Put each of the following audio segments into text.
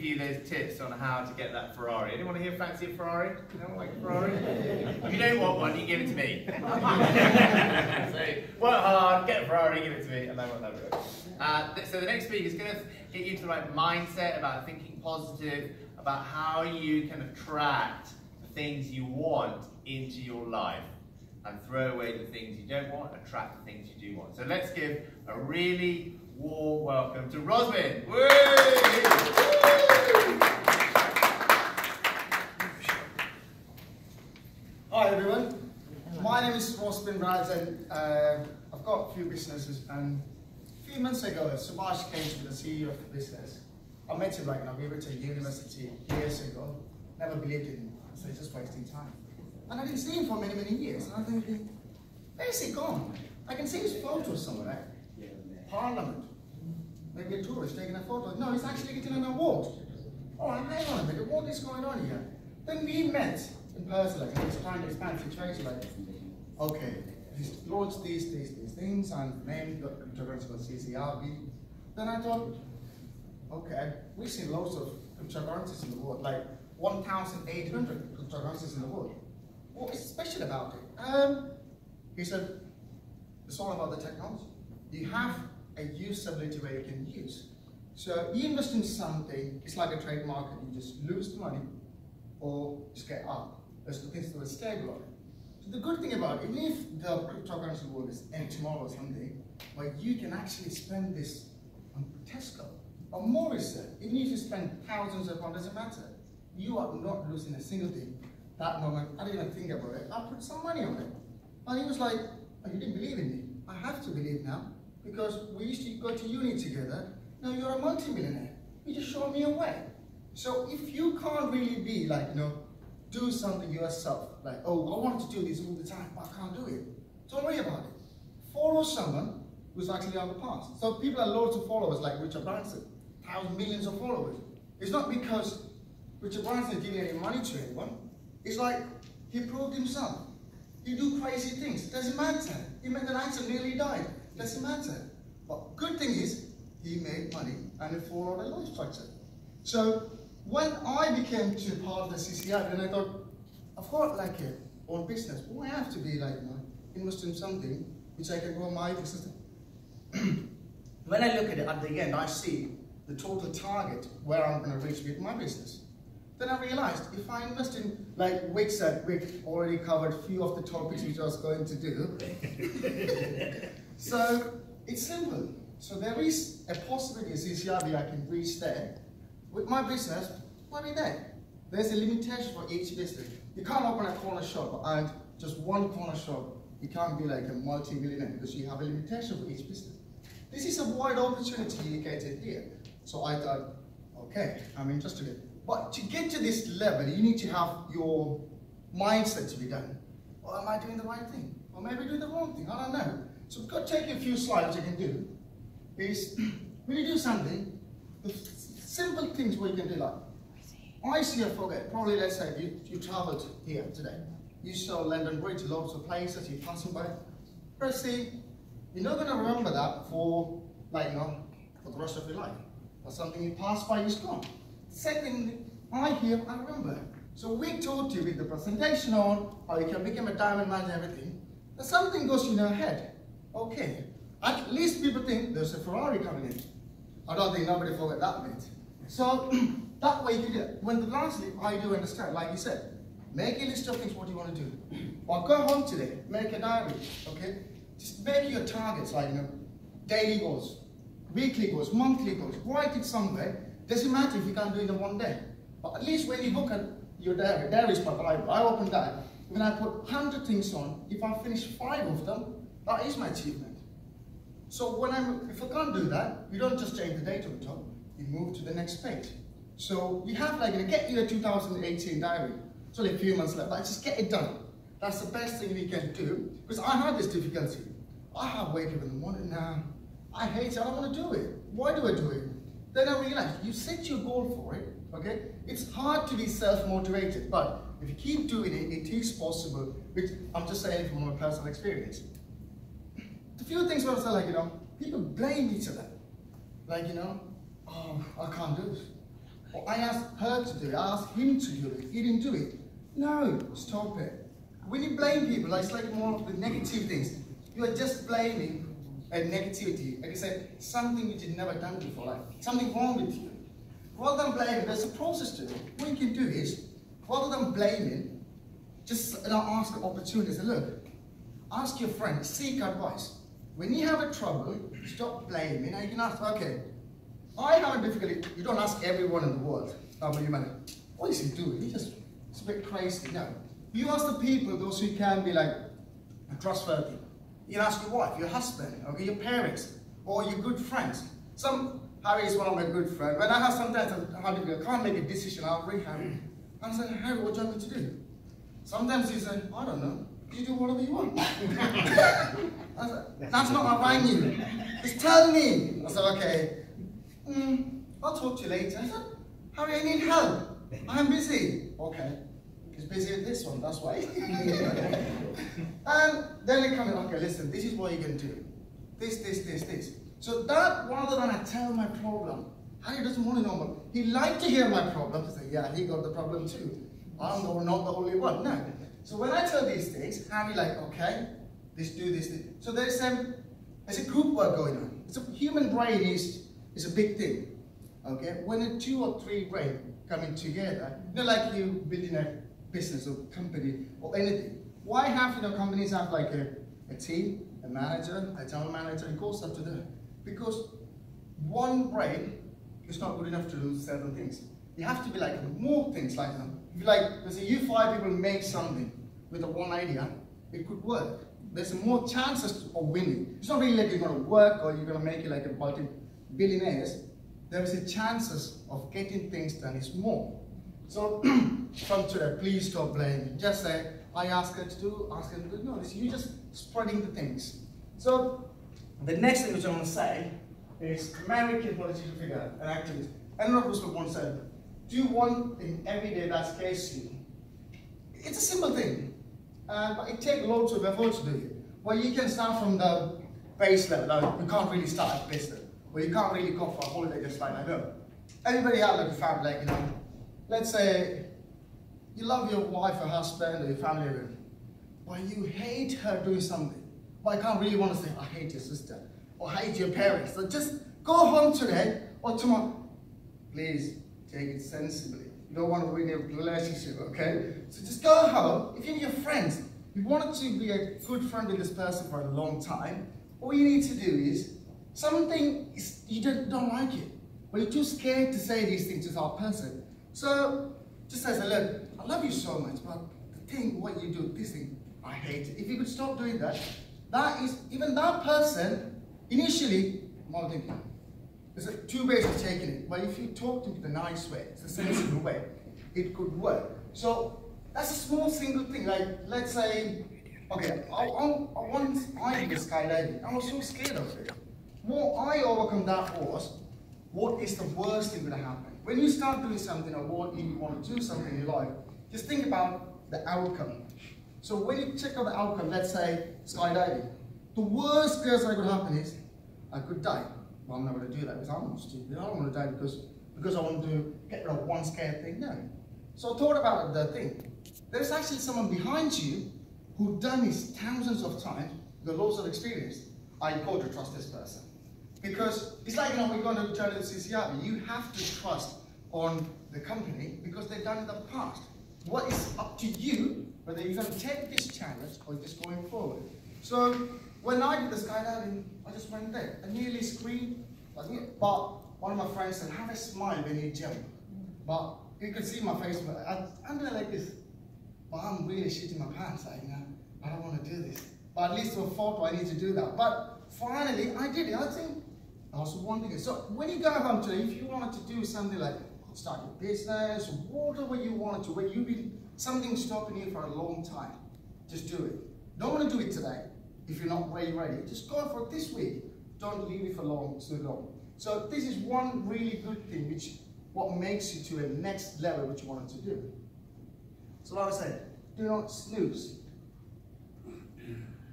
you those tips on how to get that Ferrari. Anyone here fancy a Ferrari? You don't like a Ferrari? If you don't want one, you give it to me. So work hard, get a Ferrari, give it to me, and I want that. So the next speaker is going to get you into the right mindset about thinking positive, about how you can attract the things you want into your life and throw away the things you don't want, attract the things you do want. So let's give a really warm welcome to Rossi. Woo! Hi everyone, my name is Rossi and I've got a few businesses, and a few months ago Subhash came to be the CEO of the business. I met him right now, we went to university years ago, never believed in him, so he's just wasting time. And I didn't see him for many, many years, and I'm thinking, where is he gone? I can see his photo somewhere, Parliament, maybe a tourist taking a photo. No, he's actually getting an award. Oh, hang on a minute, what is going on here? Then we met in person, like, and he's trying to expand the situation, like, okay, he's launched these things, and named the cryptocurrency CCRB. Then I thought, okay, we've seen loads of cryptocurrencies in the world, like 1,800 cryptocurrencies in the world. What is special about it? He said, it's all about the technology. You have a usability where you can use. So you invest in something, it's like a trade market, you just lose the money or just get up. There's things that are stable on it. So the good thing about it, even if the cryptocurrency world is end tomorrow or something, where you can actually spend this on Tesco or Morrison, even if you spend thousands of pounds, doesn't matter. You are not losing a single thing. That moment, I didn't even think about it. I put some money on it. And he was like, oh, you didn't believe in me. I have to believe now, because we used to go to uni together. Now you're a multi-millionaire. You just showed me a way. So if you can't really be like, you know, do something yourself, like, oh, I want to do this all the time, but I can't do it. Don't worry about it. Follow someone who's actually on the path. So people have loads of followers, like Richard Branson, thousands, millions of followers. It's not because Richard Branson is giving any money to anyone. It's like he proved himself. You do crazy things, doesn't matter. He made an accident, nearly died, doesn't matter. But good thing is, he made money and he followed a life structure. So when I became to part of the CCI, then I thought, I've got like a own business, but I have to be like, you know, invest in something which I can grow my business. When I look at it at the end, I see the total target where I'm going to reach with my business. Then I realized if I invest in, like Wick said, Wick already covered a few of the topics which I was going to do. So it's simple. So there is a possibility, CCRB, I can reach there. With my business, what is there? There's a limitation for each business. You can't open a corner shop and just one corner shop. You can't be like a multi-millionaire because you have a limitation for each business. This is a wide opportunity you get it here. So I thought, okay, I'm interested in it. But to get to this level, you need to have your mindset to be done. Or am I doing the right thing? Or maybe doing the wrong thing? I don't know. So we've got to take a few slides you can do. Is when you do something, the simple things where you can do like, I see a forget, probably let's say you traveled here today. You saw London Bridge, lots of places, you're passing by. First thing, you're not going to remember that for, like, you know, for the rest of your life. Or something you pass by, it's gone. Second, I remember. So we taught you with the presentation on how you can become a diamond man and everything. But something goes in your head. Okay, at least people think there's a Ferrari coming in. I don't think nobody forgot that bit. So that way you do it. When lastly, I do understand, like you said, make a list of things what you want to do. Or go home today, make a diary, okay? Just make your targets, like, you know, daily goals, weekly goals, monthly goals. Write it somewhere. Doesn't matter if you can't do it in one day. But at least when you look at your diary is my Bible. I open that. When I put 100 things on, if I finish 5 of them, that is my achievement. So if I can't do that, you don't just change the date on the top, you move to the next page. So you have like, get your 2018 diary. It's only a few months left, but just get it done. That's the best thing we can do, because I had this difficulty. I wake up in the morning now, I hate it, I don't want to do it. Why do I do it? Then I realized, you set your goal for it, okay? It's hard to be self-motivated, but if you keep doing it, it is possible, which I'm just saying from my personal experience. The few things where I say, like, you know, people blame each other. Like, you know, oh, I can't do it. Or I asked her to do it, I asked him to do it, he didn't do it. No, stop it. When you blame people, it's like more of the negative things. You are just blaming a negativity. Like I said, something which you've never done before, like something wrong with you. Rather than blaming, there's a process to it. What you can do is, rather than blaming, just ask opportunities. Look, ask your friend, seek advice. When you have a trouble, stop blaming, and you can ask, okay, I have a difficulty. You don't ask everyone in the world, what is he doing? It's a bit crazy. No. You ask the people, those who can be like trustworthy. You can ask your wife, your husband, okay, your parents, or your good friends. Harry is one of my good friends. When I have sometimes I can't make a decision, I'll ring Harry. I say, Harry, what do you want me to do? Sometimes he says, I don't know. You do whatever you want. I said, that's not what I rang you. Just tell me. I said, okay. I'll talk to you later. I said, Harry, I need help. I'm busy. Okay. He's busy with this one, that's why. And then they come in, okay, listen, this is what you can do. This. So that, rather than I tell my problem, Harry doesn't want to know about. He liked to hear my problem. He said, yeah, he got the problem too. I'm not the only one. No. So when I tell these things, Harry like, okay, do this. So there's a group work going on. It's a human brain is a big thing. Okay, when 2 or 3 brain coming together, like you building a business or company or anything. Why have companies have like a team, a manager, a general manager, and goes up to them? Because one brain is not good enough to do certain things. You have to be like more things like them. If you let's say you 5 people make something with one idea, it could work. There's more chances of winning. It's not really like you're going to work or you're going to make it like a multi-billionaires. There's a chances of getting things done is more. So from today, please stop blaming. Just say, I ask her to do, no, you're just spreading the things. So the next thing which I want to say is American political figure and activist. Eleanor Roosevelt once said, do one thing every day that scares you. It's a simple thing, but it takes loads of effort to do it. Well, you can start from the base level. You can't really start a business. Well, you can't really go for a holiday just like I know. Everybody has like a family, let's say you love your wife or husband or your family, but you hate her doing something. But I can't really want to say, I hate your sister or I hate your parents. So just go home today or tomorrow. Please take it sensibly. You don't want to ruin your relationship, okay? So just go home. If you're your friends, you wanted to be a good friend with this person for a long time, all you need to do is something you don't like it, but you're too scared to say these things to that person. So just say, look, I love you so much, but the thing, what you do, this thing, I hate it. If you could stop doing that, even that person, initially, more thinking, there's 2 ways of taking it, but if you talk to it the nice way, it's a sensible way, it could work. So that's a small single thing, like let's say, okay, I did skydiving, I was so scared of it. What I overcome that was, what is the worst thing going to happen? When you start doing something or what you want to do something in your life, just think about the outcome. So when you check out the outcome, let's say skydiving, the worst case that could happen is, I could die. Well, I'm not going to do that because I'm not stupid. I don't want to die because I want to get rid of one scared thing. No. So I thought about the thing. There's actually someone behind you who's done this thousands of times, with loads of experience. I go to trust this person. Because it's like, we're going to tell the CCRB, you have to trust on the company because they've done it in the past. What is up to you, whether you're going to take this challenge or just going forward. So when I did the skydiving, I just went there. I nearly screamed, but one of my friends said, have a smile when you jump. But you could see my face, I'm doing like this. But I'm really shitting my pants, I don't want to do this. But at least for a photo, I need to do that. But finally, I did it. I think I was wanting it. So when you go home today, if you wanted to do something like start a business, whatever you wanted to, where you've been something stopping you for a long time, just do it. Don't want to do it today. If you're not ready, just go for it this week. Don't leave it for too long. So this is one really good thing, what makes you to a next level, which you wanted to do. So like I said, do not snooze.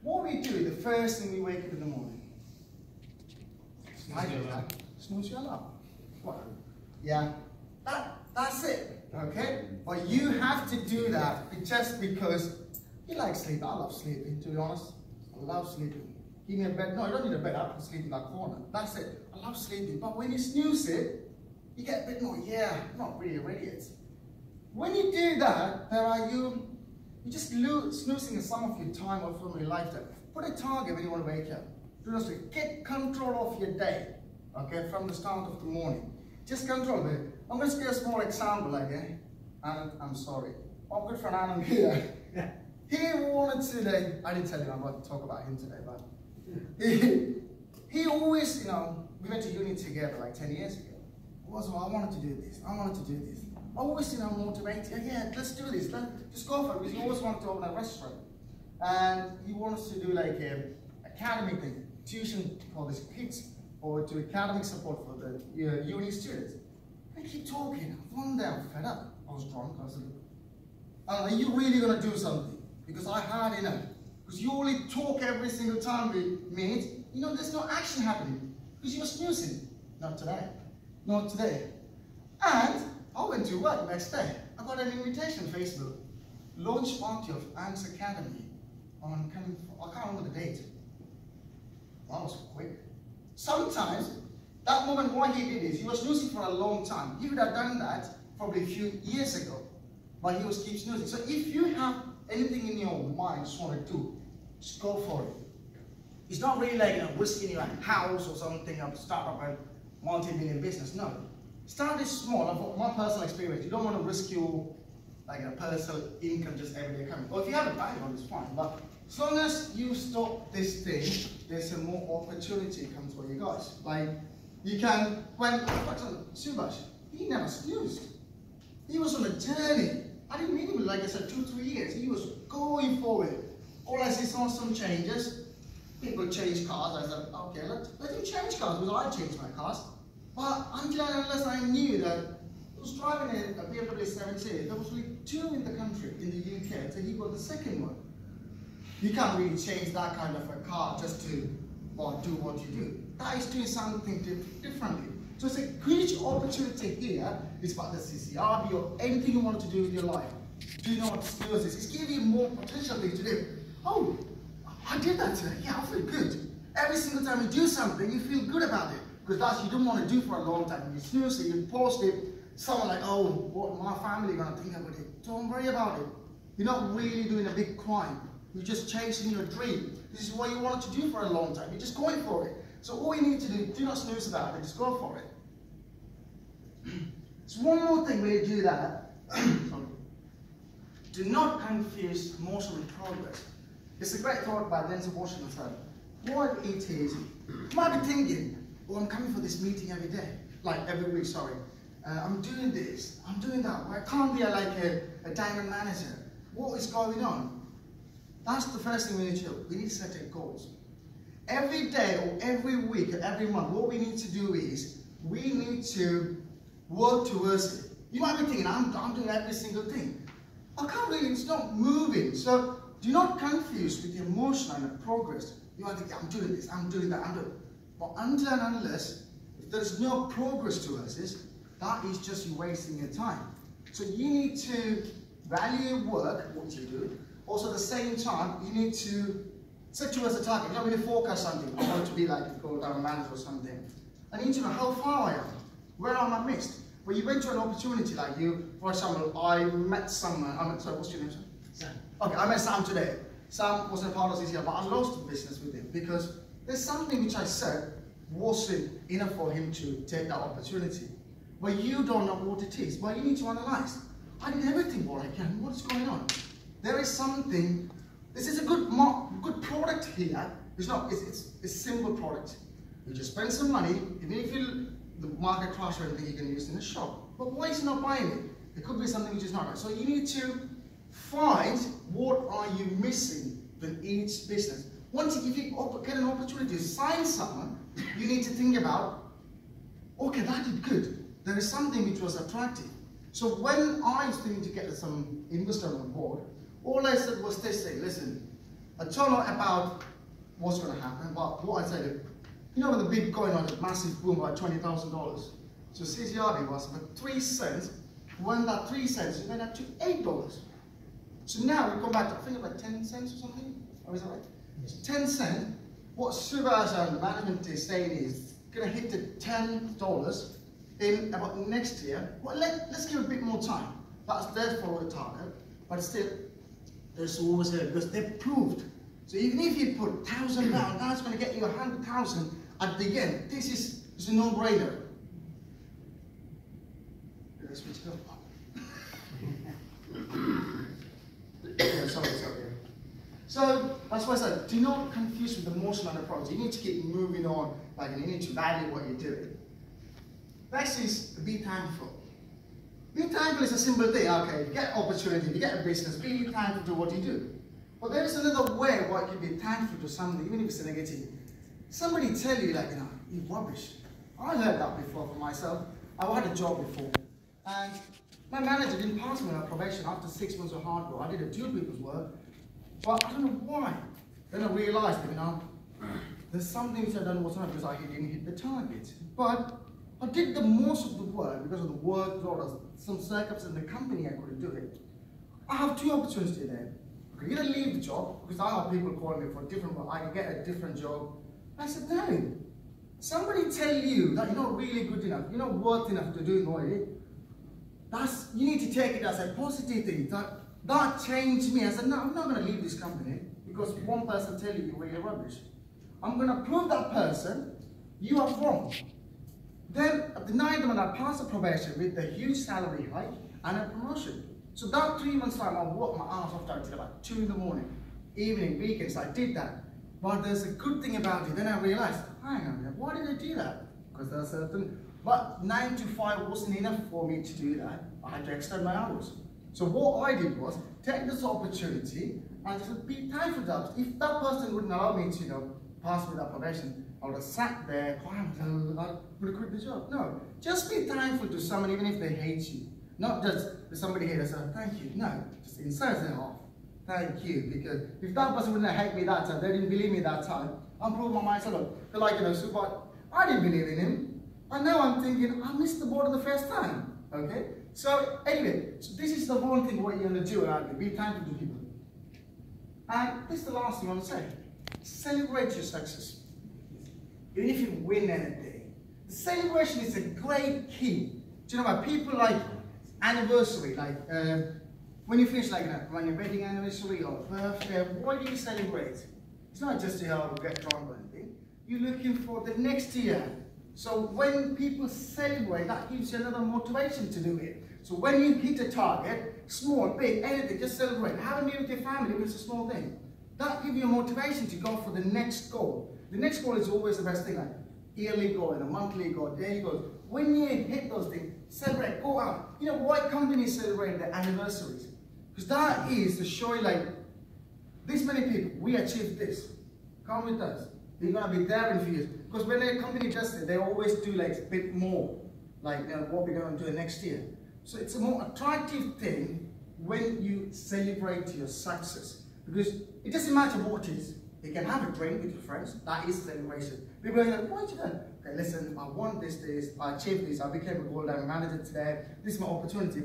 What we do the first thing we wake up in the morning? I do that. Snooze your alarm. What? Yeah. That That's it, okay? But you have to do that just because you like sleep. I love sleeping, to be honest. I love sleeping. Give me a bed. No, you don't need a bed. I can sleep in that corner. That's it. I love sleeping. But when you snooze it, you get a bit more, yeah, not really radiant. When you do that, you're just snoozing some of your time or from your lifetime. Put a target when you want to wake up. Do not sleep. Get control of your day, okay, from the start of the morning. Just control it. I'm going to give you a small example, okay? And I'm sorry. My good friend Adam here. He wanted to, I didn't tell you I'm about to talk about him today, but he always, we went to uni together like 10 years ago. I wanted to do this, I wanted to do this. I always, motivated, yeah, let's do this, just go for it, because he always wanted to open a restaurant. And he wanted to do like an academic thing, tuition for his kids, or to academic support for the uni students. I keep talking. One day I'm fed up. I was drunk. I was like, are you really going to do something? Because I had enough. Because you only talk every single time we meet. There's no action happening. Because you're snoozing. Not today. Not today. And I went to work the next day. I got an invitation on Facebook. Launch party of Ants Academy. I can't remember the date. That was quick. Sometimes, that moment what he did is, he was snoozing for a long time. He would have done that probably a few years ago. But he was keep snoozing. So if you have anything in your mind you just want to do, just go for it. It's not really like risking your house or something, start up a multi-million business. No. Start it small. My personal experience, you don't want to risk your personal income just every day coming. Or if you have a bank on, it's fine. But as long as you stop this thing, there's a more opportunity comes for you guys. Like you can, for example, Subhash, he never snoozed. He was on a journey. I didn't meet him, like I said, 2-3 years. He was going forward. All I see saw some changes. People change cars. I said, okay, let him change cars, because I changed my cars. But until and unless I knew that I was driving a BMW 7 Series, there was only 2 in the country, in the UK, until he got the second one. You can't really change that kind of a car just to do what you do. That is doing something differently. So it's a huge opportunity here. It's about the CCRB or anything you want to do in your life. Do you know what skills is? It's giving you more potential things to do. Oh, I did that today. Yeah, I feel good. Every single time you do something, you feel good about it. Because that's you don't want to do for a long time. You snooze it, you post it. Someone like, oh, what my family gonna think about it? Don't worry about it. You're not really doing a big crime. You're just chasing your dream. This is what you wanted to do for a long time. You're just going for it. So all you need to do not snooze about it, just go for it. So one more thing when you do that, do not confuse motion with progress. It's a great thought by Denzel Washington said. What it is, you might be thinking, oh, I'm coming for this meeting every day, like every week, sorry. I'm doing this, I'm doing that. I can't be a diamond manager. What is going on? That's the first thing we need to do. We need to set goals. Every day or every week or every month, what we need to do is, we need to work towards it. You might be thinking, I'm doing every single thing. I can't really, it's not moving. So do not confuse with the emotion and the progress. You might think, I'm doing this, I'm doing that, I'm doing it. But until and unless, if there's no progress towards this, that is just you wasting your time. So you need to value your work, what you do. Also at the same time, you need to set towards a target. You don't really forecast something. I want to be like a go-down manager or something. I need to know how far I am. Where am I missed? When you went to an opportunity like you, for example, I met someone, sorry, what's your name, sir? Sam. Okay, I met Sam today. Sam wasn't a part of this year, but I lost the business with him because there's something which I said wasn't enough for him to take that opportunity. But you don't know what it is, but you need to analyze. I did everything what I can, what's going on? There is something, this is a good product here. It's not, it's a simple product. You just spend some money, even if the market crash or anything, you can use in a shop. But why is he not buying it? It could be something which is not right. So you need to find what are you missing in each business. Once if you get an opportunity to sign someone, you need to think about, okay, that did good. There is something which was attractive. So when I was thinking to get some investor on board, all I said was this thing, listen, I told her about what's going to happen, but what I said, you know when the Bitcoin on a massive boom by $20,000, so CCRB was for 3 cents, When that 3 cents, it went up to $8. So now we come back to, I think about 10 cents or something, or is that right? It's 10 cents. What supervisor and the management is saying is going to hit the $10 in about next year. Well, let's give a bit more time. That's their forward target, but still, there's always a, because they're proved. So even if you put £1,000 down, that's going to get you 100,000 at the end. This is a no-brainer. Let's switch it up. Yeah, sorry. So that's why I said, do not confuse with the motion and approach. You need to keep moving on, like you need to value what you're doing. Next is be thankful. Be thankful is a simple thing. Okay, you get opportunity, you get a business, be thankful to what you do. But there is another way why you can be thankful to something, even if it's a negative. Somebody tell you like, you're rubbish. I heard that before for myself. I had a job before, and my manager didn't pass me on probation after 6 months of hard work. I did a 2 people's work, but I don't know why. Then I realized, there's something which I done was not because I didn't hit the target. But I did the most of the work because of the workload or some circumstances in the company I couldn't do it. I have 2 opportunities there. I can either leave the job, because I have people calling me for a different work, I can get a different job. I said, no. Somebody tell you that you're not really good enough, you're not worth enough to do it, you need to take it as a positive thing. That changed me. I said, no, I'm not going to leave this company because one person tell you you're really rubbish. I'm going to prove that person you are wrong. Then at the 9th month, I passed the probation with a huge salary hike and a promotion. So that 3 months time, I worked my ass off until about 2 in the morning, evening, weekends, I did that. But there's a good thing about it. Then I realized, hang on a minute, why did I do that? Because there are certain, but 9 to 5 wasn't enough for me to do that. I had to extend my hours. So what I did was take this opportunity and just be thankful that if that person wouldn't allow me to, pass me that probation, I would have sat there quiet and I would have quit the job. No, just be thankful to someone even if they hate you. Not just somebody here that says, thank you. No, just inside them off. Thank you. Because if that person wouldn't hate me that time, they didn't believe me that time, I'm proving myself. They're like, super, I didn't believe in him. And now I'm thinking, I missed the boat the first time. Okay? So anyway, so this is the one thing what you're going to do around it. Be thankful to people. And this is the last thing I want to say. Celebrate your success. Even if you win anything. The celebration is a great key. Do you know what? People like anniversary, like when you finish when your wedding anniversary or birthday, what do you celebrate? It's not just to get drunk or anything. You're looking for the next year. So when people celebrate, that gives you another motivation to do it. So when you hit a target, small, big, anything, just celebrate. Have a meal with your family, even if it's a small thing. That gives you a motivation to go for the next goal. The next goal is always the best thing, like yearly goal and a monthly goal, daily goal. When you hit those things, celebrate, go out. You know why companies celebrate their anniversaries? Because that is to show you this many people, we achieved this. Come with us. You're going to be there in a few years. Because when a company does it, they always do a bit more, what we're going to do next year. So it's a more attractive thing when you celebrate your success. Because it doesn't matter what it is. You can have a drink with your friends. That is celebration. People are like, what have you done? Okay, listen, I won this, I achieved this, I became a gold manager today. This is my opportunity.